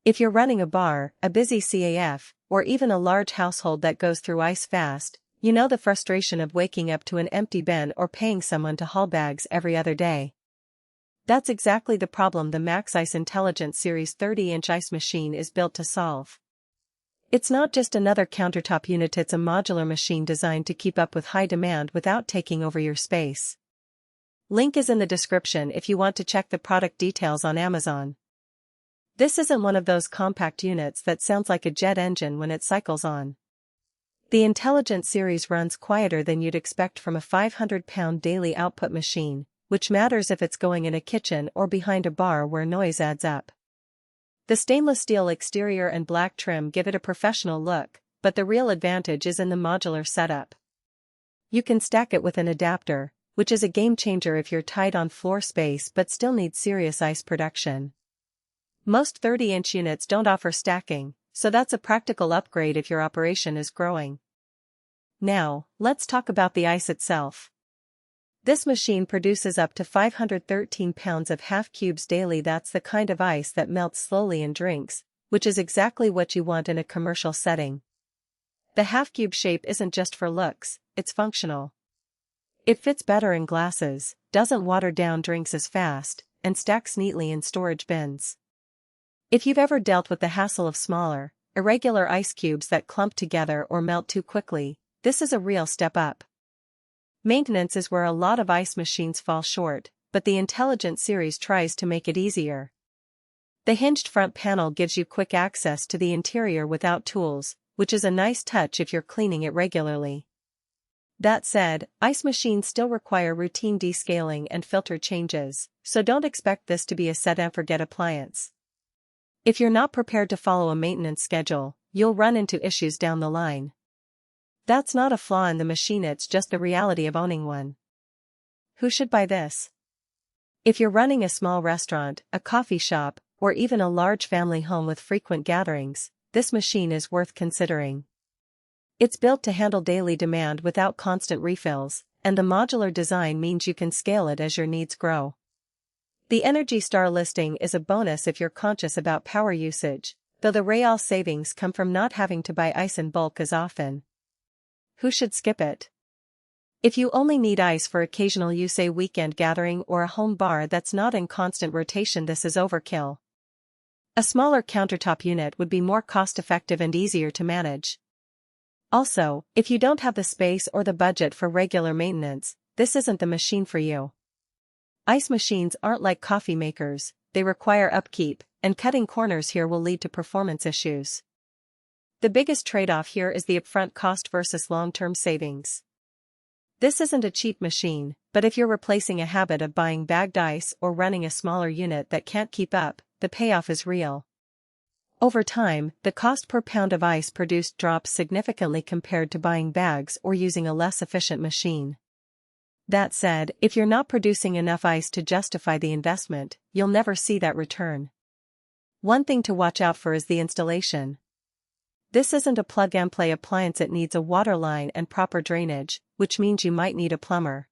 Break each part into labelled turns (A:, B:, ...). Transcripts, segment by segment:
A: If you're running a bar, a busy CAF, or even a large household that goes through ice fast, you know the frustration of waking up to an empty bin or paying someone to haul bags every other day. That's exactly the problem the Maxx Ice Intelligent Series 30-inch ice machine is built to solve. It's not just another countertop unit, it's a modular machine designed to keep up with high demand without taking over your space. Link is in the description if you want to check the product details on Amazon. This isn't one of those compact units that sounds like a jet engine when it cycles on. The Intelligent Series runs quieter than you'd expect from a 500-pound daily output machine, which matters if it's going in a kitchen or behind a bar where noise adds up. The stainless steel exterior and black trim give it a professional look, but the real advantage is in the modular setup. You can stack it with an adapter, which is a game changer if you're tight on floor space but still need serious ice production. Most 30-inch units don't offer stacking, so that's a practical upgrade if your operation is growing. Now, let's talk about the ice itself. This machine produces up to 513 pounds of half cubes daily. That's the kind of ice that melts slowly in drinks, which is exactly what you want in a commercial setting. The half cube shape isn't just for looks, it's functional. It fits better in glasses, doesn't water down drinks as fast, and stacks neatly in storage bins. If you've ever dealt with the hassle of smaller, irregular ice cubes that clump together or melt too quickly, this is a real step up. Maintenance is where a lot of ice machines fall short, but the Intelligent Series tries to make it easier. The hinged front panel gives you quick access to the interior without tools, which is a nice touch if you're cleaning it regularly. That said, ice machines still require routine descaling and filter changes, so don't expect this to be a set-and-forget appliance. If you're not prepared to follow a maintenance schedule, you'll run into issues down the line. That's not a flaw in the machine, it's just the reality of owning one. Who should buy this? If you're running a small restaurant, a coffee shop, or even a large family home with frequent gatherings, this machine is worth considering. It's built to handle daily demand without constant refills, and the modular design means you can scale it as your needs grow. The Energy Star listing is a bonus if you're conscious about power usage, though the real savings come from not having to buy ice in bulk as often. Who should skip it? If you only need ice for occasional use, a weekend gathering or a home bar that's not in constant rotation, this is overkill. A smaller countertop unit would be more cost-effective and easier to manage. Also, if you don't have the space or the budget for regular maintenance, this isn't the machine for you. Ice machines aren't like coffee makers, they require upkeep, and cutting corners here will lead to performance issues. The biggest trade-off here is the upfront cost versus long-term savings. This isn't a cheap machine, but if you're replacing a habit of buying bagged ice or running a smaller unit that can't keep up, the payoff is real. Over time, the cost per pound of ice produced drops significantly compared to buying bags or using a less efficient machine. That said, if you're not producing enough ice to justify the investment, you'll never see that return. One thing to watch out for is the installation. This isn't a plug-and-play appliance, it needs a water line and proper drainage, which means you might need a plumber.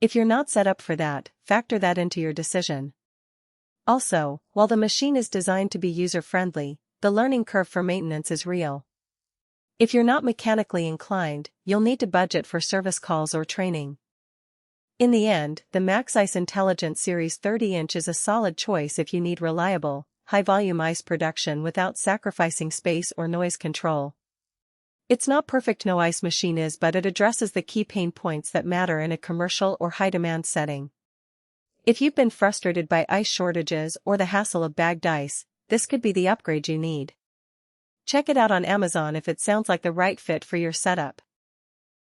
A: If you're not set up for that, factor that into your decision. Also, while the machine is designed to be user-friendly, the learning curve for maintenance is real. If you're not mechanically inclined, you'll need to budget for service calls or training. In the end, the Maxx Ice Intelligent Series 30-inch is a solid choice if you need reliable, high-volume ice production without sacrificing space or noise control. It's not perfect, no ice machine is, but it addresses the key pain points that matter in a commercial or high-demand setting. If you've been frustrated by ice shortages or the hassle of bagged ice, this could be the upgrade you need. Check it out on Amazon if it sounds like the right fit for your setup.